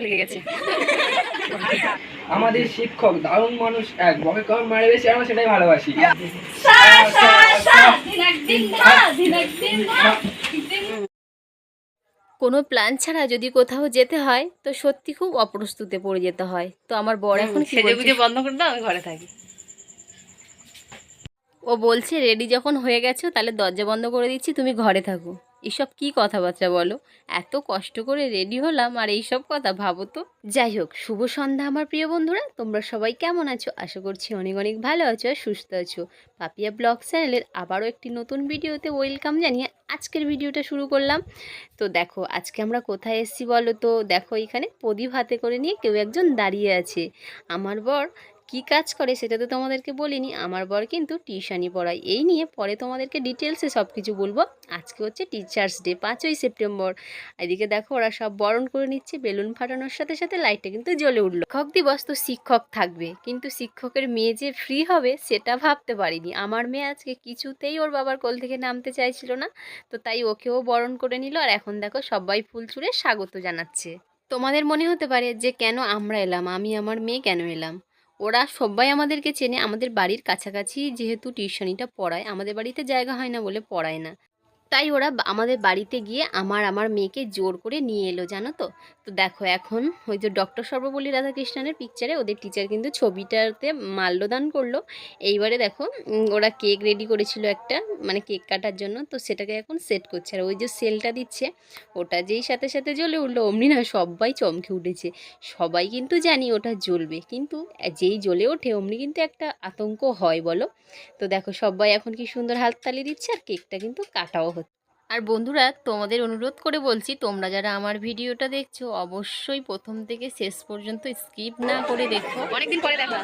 লেগে গেছে। আমাদের শিক্ষক দারুণ মানুষ, এক বকে কম মারে বেশি, আমরা সেটাই ভালোবাসি। কোনো প্ল্যান ছাড়া যদি কোথাও যেতে হয় তো সত্যি খুব অপ্রস্তুতে পড়ে যেতে হয়। তো আমার বর এখন সেজে গুজে বন্ধ করে দাও, আমি ঘরে থাকি। ও বলছে রেডি যখন হয়ে গেছো তাহলে দরজা বন্ধ করে দিচ্ছি, তুমি ঘরে থাকো। এসব কি কথাবার্তা বলো? এত কষ্ট করে রেডি হলাম আর এইসব কথা ভাবো তো। যাই হোক, শুভ সন্ধ্যা আমার প্রিয় বন্ধুরা, তোমরা সবাই কেমন আছো? আশা করছি অনেক অনেক ভালো আছো আর সুস্থ আছো। পাপিয়া ব্লগ চ্যানেলের আবারও একটি নতুন ভিডিওতে ওয়েলকাম জানিয়ে আজকের ভিডিওটা শুরু করলাম। তো দেখো আজকে আমরা কোথায় এসেছি বলো তো। দেখো এখানে প্রদীপ হাতে করে নিয়ে কেউ একজন দাঁড়িয়ে আছে। আমার বর কি কাজ করে সেটা তো তোমাদেরকে বলিনি। আমার বর কিন্তু টিউশানি পড়ায়, এই নিয়ে পরে তোমাদেরকে ডিটেলসে সব কিছু বলবো। আজকে হচ্ছে টিচার্স ডে, 5ই সেপ্টেম্বর। এদিকে দেখো ওরা সব বরণ করে নিচ্ছে, বেলুন ফাটানোর সাথে সাথে লাইটটা কিন্তু জ্বলে উঠলো। শিক্ষক দিবস তো শিক্ষক থাকবে, কিন্তু শিক্ষকের মেয়ে যে ফ্রি হবে সেটা ভাবতে পারিনি। আমার মেয়ে আজকে কিছুতেই ওর বাবার কোল থেকে নামতে চাইছিল না, তো তাই ওকেও বরণ করে নিল। আর এখন দেখো সবাই ফুল ছুঁড়ে স্বাগত জানাচ্ছে। তোমাদের মনে হতে পারে যে কেন আমরা এলাম, আমি আমার মেয়ে কেন এলাম। ওরা সবাই আমাদেরকে চেনে, আমাদের বাড়ির কাছাকাছি যেহেতু টিউশনিটা পড়ায়, আমাদের বাড়িতে জায়গা হয় না বলে পড়ায় না, তাই ওরা আমাদের বাড়িতে গিয়ে আমার মেয়েকে জোর করে নিয়ে এলো, জানো তো। তো দেখো এখন ওই যে ডক্টর সর্বপল্লী রাধাকৃষ্ণনের পিকচারে ওদের টিচার কিন্তু ছবিটাতে মাল্যদান করলো। এইবারে দেখো ওরা কেক রেডি করেছিল একটা, মানে কেক কাটার জন্য, তো সেটাকে এখন সেট করছে। আর ওই যে সেলটা দিচ্ছে ওটা যেই সাথে সাথে জ্বলে উঠলো, অমনি না সবাই চমকে উঠেছে। সবাই কিন্তু জানি ওটা জ্বলবে, কিন্তু যেই জ্বলে ওঠে অমনি কিন্তু একটা আতঙ্ক হয় বলো। তো দেখো সবাই এখন কি সুন্দর হাততালি দিচ্ছে আর কেকটা কিন্তু কাটাও হচ্ছে। আর বন্ধুরা তোমাদের অনুরোধ করে বলছি, তোমরা যারা আমার ভিডিওটা দেখছো অবশ্যই প্রথম থেকে শেষ পর্যন্ত স্কিপ না করে দেখো, অনেকদিন পরে দেখা।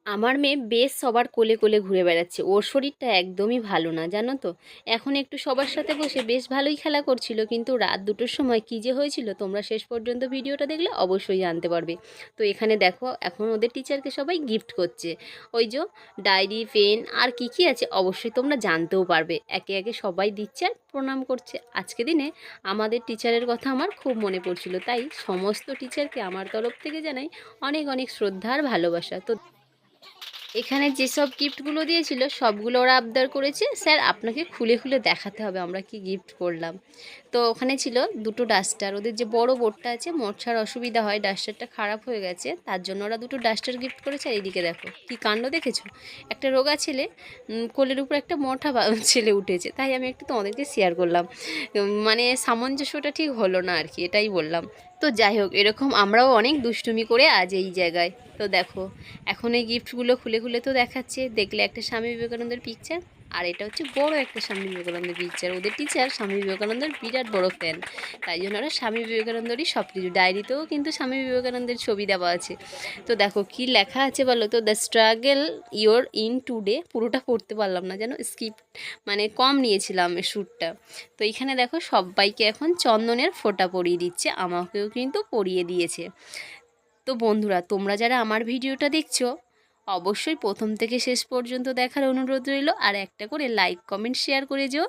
আমার মেয়ে বেশ সবার কোলে কোলে ঘুরে বেড়াচ্ছে, ওর শরীরটা একদমই ভালো না জানো তো। এখন একটু সবার সাথে বসে বেশ ভালোই খেলা করছিল, কিন্তু রাত 2টোর সময় কী যে হয়েছিল তোমরা শেষ পর্যন্ত ভিডিওটা দেখলে অবশ্যই জানতে পারবে। তো এখানে দেখো এখন ওদের টিচারকে সবাই গিফট করছে, ওই যে ডায়েরি, পেন আর কি কি আছে অবশ্যই তোমরা জানতেও পারবে। একে একে সবাই দিচ্ছে আর প্রণাম করছে। আজকে দিনে আমাদের টিচারের কথা আমার খুব মনে পড়ছিল, তাই সমস্ত টিচারকে আমার তরফ থেকে জানাই অনেক অনেক শ্রদ্ধা আর ভালোবাসা। তো এখানে যেসব গিফটগুলো দিয়েছিল সবগুলো ওরা আবদার করেছে, স্যার আপনাকে খুলে খুলে দেখাতে হবে আমরা কি গিফট করলাম। তো ওখানে ছিল 2টো ডাস্টার, ওদের যে বড় বোর্ডটা আছে মোছার অসুবিধা হয়, ডাস্টারটা খারাপ হয়ে গেছে, তার জন্য ওরা 2টো ডাস্টার গিফট করেছে। আর এইদিকে দেখো কি কাণ্ড দেখেছো, একটা রোগা ছেলে কোলের উপর একটা মোটা ছেলে উঠেছে, তাই আমি একটু তোমাদেরকে শেয়ার করলাম। মানে সামঞ্জস্যটা ঠিক হলো না আর কি, এটাই বললাম। তো যাই হোক, এরকম আমরাও অনেক দুষ্টুমি করে আজ এই জায়গায়। তো দেখো এখন এই গিফটগুলো খুলে খুলে তো দেখাচ্ছে, দেখলে একটা স্বামী বিবেকানন্দের পিকচার, আর এটা হচ্ছে বড় একটা স্বামী বিবেকানন্দের পিকচার। ওদের টিচার স্বামী বিবেকানন্দের বিরাট বড় ফ্যান, তাই জন্য ওরা স্বামী বিবেকানন্দেরই সব কিছু, ডায়েরিতেও কিন্তু স্বামী বিবেকানন্দের ছবি দেওয়া আছে। তো দেখো কি লেখা আছে বলো তো, the struggle your in today, পুরোটা পড়তে পারলাম না যেন, স্কিপ মানে কম নিয়েছিলাম শ্যুটটা। তো এইখানে দেখো সবাইকে এখন চন্দনের ফোঁটা পরিয়ে দিচ্ছে, আমাকেও কিন্তু পরিয়ে দিয়েছে। তো বন্ধুরা তোমরা যারা আমার ভিডিওটা দেখছো অবশ্যই প্রথম থেকে শেষ পর্যন্ত দেখার অনুরোধ রইল, আর একটা করে লাইক কমেন্ট শেয়ার করে যেও।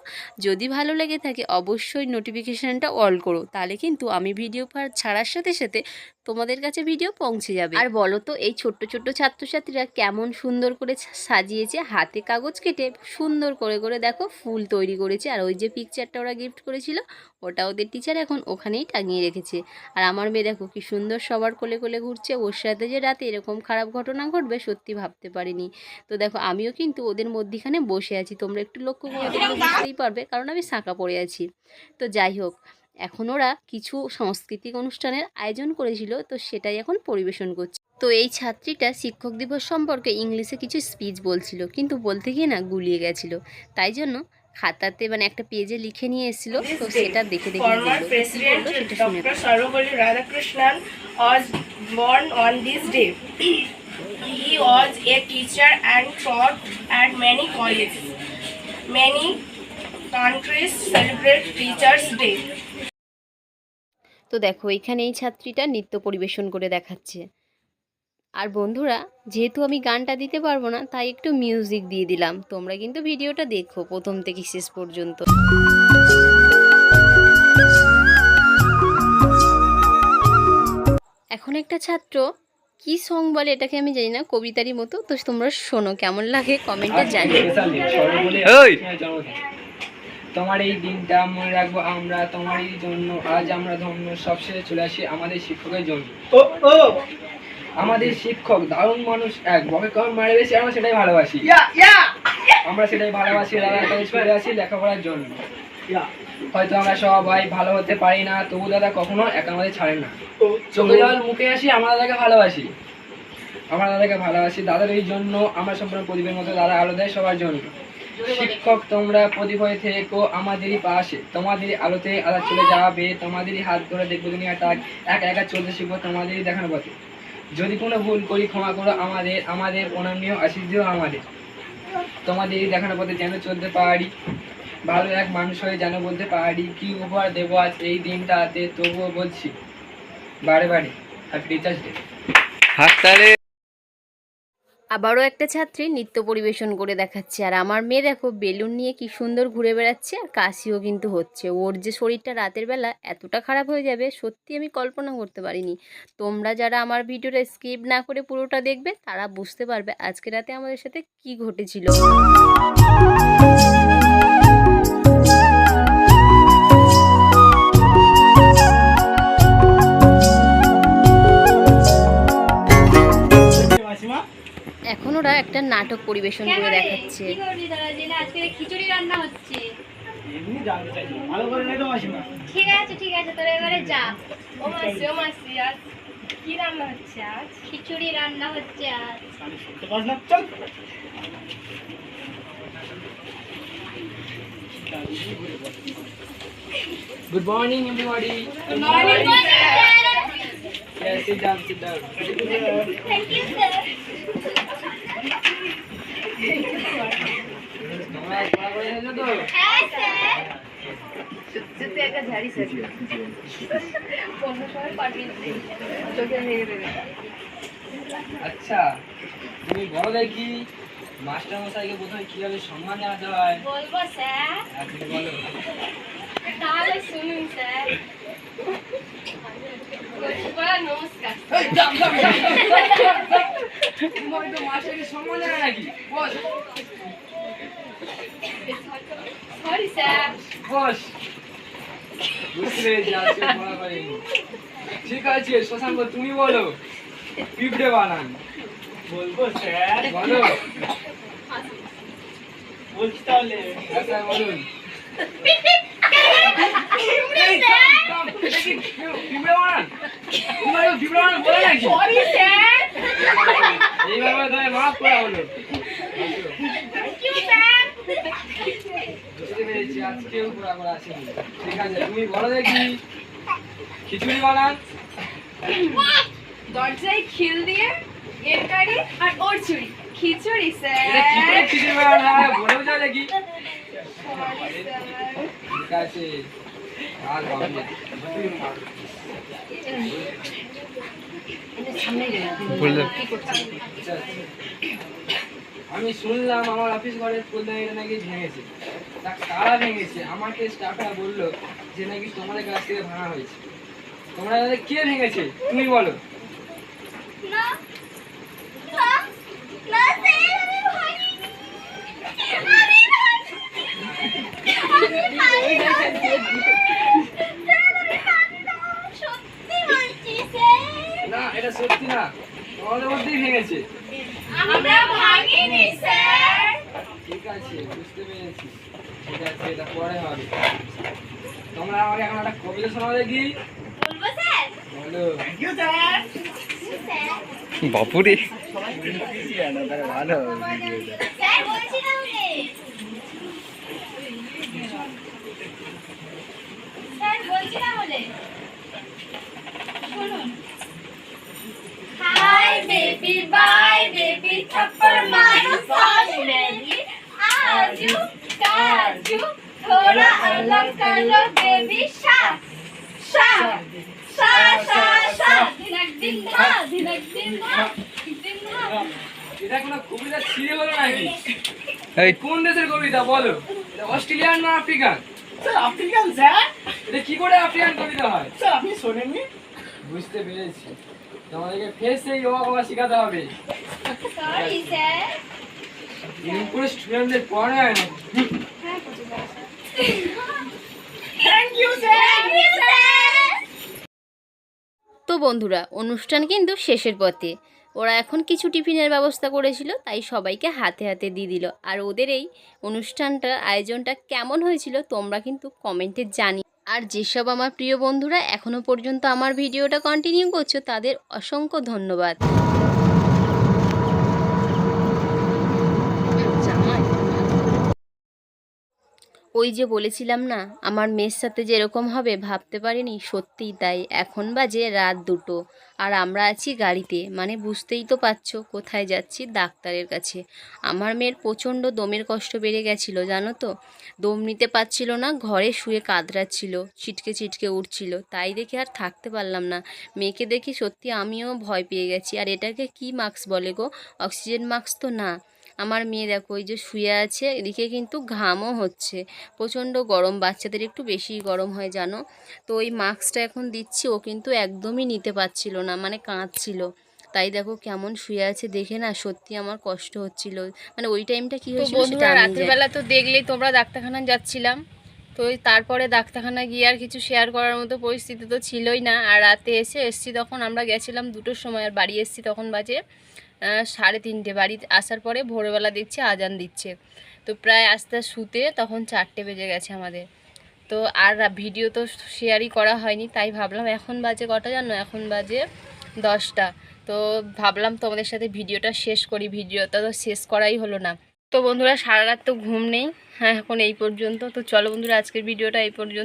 যদি ভালো লেগে থাকে অবশ্যই নোটিফিকেশানটা অল করো, তাহলে কিন্তু আমি ভিডিও ছাড়ার সাথে সাথে তোমাদের কাছে ভিডিও পৌঁছে যাবে। আর বলো তো এই ছোট্ট ছোট্ট ছাত্রছাত্রীরা কেমন সুন্দর করে সাজিয়েছে, হাতে কাগজ কেটে সুন্দর করে করে দেখো ফুল তৈরি করেছে। আর ওই যে পিকচারটা ওরা গিফট করেছিল ওটা ওদের টিচার এখন ওখানেই টাঙিয়ে রেখেছে। আর আমার মেয়ে দেখো কি সুন্দর সবার কোলে কোলে ঘুরছে, ওর সাথে যে রাতে এরকম খারাপ ঘটনা ঘটবে সত্যি ভাবতে পারিনি। তো দেখো আমিও কিন্তু ওদের মধ্যিখানে বসে আছি, তোমরা একটু লক্ষ্য করে দেখলে বুঝতেই পারবে, কারণ আমি শাঁকা পড়ে আছি। তো যাই হোক, এখন ওরা কিছু সাংস্কৃতিক অনুষ্ঠানের আয়োজন করেছিল, তো সেটাই এখন পরিবেশন করছে। তো এই ছাত্রীটা শিক্ষক দিবস সম্পর্কে ইংলিশে কিছু স্পিচ বলছিল, কিন্তু বলতে গিয়ে না গুলিয়ে গেছিল, তাই জন্য খাতাতে মানে একটা পেজে লিখে নিয়ে এসেছিল, তো সেটা দেখে দেখে Former President Dr. Sarvapalli Radhakrishnan was born on this day. He was a teacher and taught at many colleges. Many countries celebrate Teachers' Day. তো দেখো এখানে এই ছাত্রীটা নৃত্য পরিবেশন করে দেখাচ্ছে। আর বন্ধুরা যেহেতু আমি গানটা দিতে পারবো না তাই একটু মিউজিক দিয়ে দিলাম, তোমরা কিন্তু ভিডিওটা দেখো প্রথম থেকে শেষ পর্যন্ত। এখন একটা ছাত্র কি সং বলে এটাকে আমি জানি না, কবিতারই মতো, তো তোমরা শোনো, কেমন লাগে কমেন্টে জানিও। তোমার এই দিনটা মনে রাখবো আমরা তোমারই জন্য, আজ আমরা ধন্য, সব শেষে চলে আসি আমাদের শিক্ষকের জন্য। আমাদের শিক্ষক দারুণ মানুষ, এক বকে কম মারে বেশি, আমরা সেটাই ভালোবাসি। আমরা সেটাই ভালোবাসি, দাদা তাদের চলে আসি লেখাপড়ার জন্য। হয়তো আমরা সবাই ভালো হতে পারি না, তবু দাদা কখনো একা আমাদের ছাড়েন না। চোখে জল মুখে আসি, আমরা দাদাকে ভালোবাসি। আমরা দাদাকে ভালোবাসি, দাদার এই জন্য আমরা সম্পূর্ণ প্রদীপের মতো, দাদা আলো দেয় সবার জন্য। শিক্ষক তোমরা প্রদীপ হয়ে থেকো আমাদেরই পাশে, তোমাদেরই আলোতে আলো চলে যাবে, তোমাদেরই হাত ধরে দেখবো দুনিয়াটা একা একা চলতে শিখবো তোমাদেরই দেখানো পথে। যদি কোনো ভুল করি ক্ষমা করো আমাদের, আমাদের প্রণাম নিয়েও আশীষ দিও আমাদের। তোমাদেরই দেখানো পথে যেন চলতে পারি, ভালো এক মানুষ হয়ে যেন বলতে পারি, কি উপহার দেবো আজ এই দিনটাতে, তবুও বলছি বারে বারে হ্যাপি টিচার্স ডে। আবারও একটা ছাত্রী নৃত্য পরিবেশন করে দেখাচ্ছে, আর আমার মেয়ে দেখো বেলুন নিয়ে কি সুন্দর ঘুরে বেড়াচ্ছে, আর কাশিও কিন্তু হচ্ছে। ওর যে শরীরটা রাতের বেলা এতটা খারাপ হয়ে যাবে সত্যি আমি কল্পনা করতে পারিনি। তোমরা যারা আমার ভিডিওটা স্কিপ না করে পুরোটা দেখবে তারা বুঝতে পারবে আজকে রাতে আমাদের সাথে কি ঘটেছিল। এখন ওরা একটা নাটক পরিবেশন করে দেখাচ্ছে। খিচুড়ি রান্না হচ্ছে। ঠিক আছে ঠিক আছে, তোর এবারে যা। ও মাসি আজ কি রান্না হচ্ছে? আজ খিচুড়ি রান্না হচ্ছে আজ। Good morning everybody. Good morning, Yes, sit down, sit down. Thank you, sir. তোমরা পড়া করে এসেছো তো? হ্যাঁ, স্যার। সত্যি একটা ঝাড়ি ছেড়ে অন্য সময় পারবি না, চোখে ভেঙে দেবে। আচ্ছা, তুমি বলো দেখি মাস্টার মশাইকে প্রথমে কিভাবে সম্মান জানাতে হয়? বলবো স্যার। আর তুমি বলো। তাহলে শুনুন স্যার। নমস্কার। এই যাও যাও যাও। তোমার তো মাস্টারকে সম্মান জানা নাকি? Boss sorry sir. বস। বুঝতে পেরেছি আজকে পড়া করেনি। ঠিক আছে শশাঙ্ক তুমি বলো পিঁপড়ে বানান। বলবো স্যার, বলো। বলছি তাহলে। আচ্ছা বলুন। পিঁপড়ে স্যার। এটা কি পিঁপড়ে বানান? তোমার পিঁপড়ে বানান বলে নাকি? Sorry sir. এইভাবে ধরে মাফ করা হলো। Thank you sir. বুঝতে পেরেছি আজকেও পড়া করা আছে। ঠিক আছে তুমি বলো দেখি খিচুড়ি বানান। দরজায় খিল দিয়ে এর গাড়ি আর ওর চুড়ি খিচুড়ি স্যার। এটা কি করে খিচুড়ি বানান হয় বলেও যাও দেখি। Sorry sir. ঠিক আছে আর হবে না। আচ্ছা, আমি শুনলাম আমার অফিস ঘরের ফুলদানিটা নাকি ভেঙেছে। তা কারা ভেঙেছে? আমাকে স্টাফরা বললো যে নাকি তোমাদের কাছ থেকে ভাঙা হয়েছে। তোমরা তাহলে কে ভেঙেছে তুমি বলো। না না না স্যার, আমি ভাঙিনি। আমি ভাঙিনি। স্যার, আমি ভাঙিনি। সত্যি বলছি স্যার। না এটা সত্যি না, তোমাদের মধ্যেই ভেঙেছে। আমরা ভাঙিনি স্যার। ঠিক আছে বুঝতে পেরেছি। ঠিক আছে এটা পরে হবে। তোমরা আমাকে এখন একটা কবিতা শোনাও দেখি। বলবো স্যার। বলো। Thank you sir. স্যার বাপুরে ভালো স্যার বলছি তাহলে। স্যার বলছি তাহলে। শুনুন। হাই বেবি বাই বেবি थप्पड़ मारो सॉरी बेबी आजू काजू थोड़ा अलग कर लो बेबी शा शा शा शा शा दिनक दिन धा दिन धा এটা কোনো কবিতা ছিঁড়ে হলো নাকি? এই কোন দেশের কবিতা বলো? এটা অস্ট্রেলিয়ান না আফ্রিকান? Sir, African sir. এটা কি করে আফ্রিকান কবিতা হয়? স্যার আপনি শোনেননি? বুঝতে পেরেছি, তোমাদেরকে ফের সেই অ শেখাতে হবে। Sorry sir. এরকম করে স্টুডেন্টদের পড়ানো হয় না। Thank you sir. Thank you sir. তো বন্ধুরা, অনুষ্ঠান কিন্তু শেষের পথে। ওরা এখন কিছু টিফিনের ব্যবস্থা করেছিল, তাই সবাইকে হাতে হাতে দিয়ে দিল। আর ওদের এই অনুষ্ঠানটার আয়োজনটা কেমন হয়েছিল তোমরা কিন্তু কমেন্টে জানি। আর যেসব আমার প্রিয় বন্ধুরা এখনও পর্যন্ত আমার ভিডিওটা কন্টিনিউ করছো তাদের অসংখ্য ধন্যবাদ। ওই যে বলেছিলাম না আমার মেয়ের সাথে যেরকম হবে ভাবতে পারিনি, সত্যিই তাই। এখন বাজে রাত 2টো আর আমরা আছি গাড়িতে, মানে বুঝতেই তো পারছো কোথায় যাচ্ছি, ডাক্তারের কাছে। আমার মেয়ের প্রচণ্ড দমের কষ্ট বেড়ে গেছিলো জানো তো, দম নিতে পারছিল না, ঘরে শুয়ে কাঁদরাচ্ছিল, ছিটকে ছিটকে উঠছিল। তাই দেখে আর থাকতে পারলাম না, মেয়েকে দেখে সত্যি আমিও ভয় পেয়ে গেছি। আর এটাকে কি মাস্ক বলে গো? অক্সিজেন মাস্ক তো না। আমার মেয়ে দেখো ওই যে শুয়ে আছে, এদিকে কিন্তু ঘামও হচ্ছে, প্রচণ্ড গরম, বাচ্চাদের একটু বেশি গরম হয় জানো। তো ওই মাস্কটা এখন দিচ্ছি, ও কিন্তু একদমই নিতে পারছিল না, মানে কাঁদছিল। তাই দেখো কেমন শুয়ে আছে, দেখে না সত্যি আমার কষ্ট হচ্ছিল। মানে ওই টাইমটা কি হয়েছিল সেটা আমি রাতের জানি। বেলা তো দেখলেই তোমরা ডাক্তারখানা যাচ্ছিলাম, তো তারপরে ডাক্তারখানা গিয়ে আর কিছু শেয়ার করার মতো পরিস্থিতি তো ছিলই না। আর রাতে এসছি তখন আমরা গেছিলাম 2টোর সময়, আর বাড়ি এসছি তখন বাজে 3:30। বাড়ি আসার পরে ভোরবেলা দেখছি আজান দিচ্ছে, তো প্রায় আস্তে শুতে তখন 4টে বেজে গেছে আমাদের। তো আর ভিডিও তো শেয়ারই করা হয়নি, তাই ভাবলাম এখন বাজে কটা জানো, এখন বাজে 10টা। তো ভাবলাম তোমাদের সাথে ভিডিওটা শেষ করি, ভিডিওটা তো শেষ করাই হলো না। তো বন্ধুরা সারা রাত তো ঘুম নেই, হ্যাঁ এখন এই পর্যন্ত। তো চলো বন্ধুরা আজকের ভিডিওটা এই পর্যন্ত।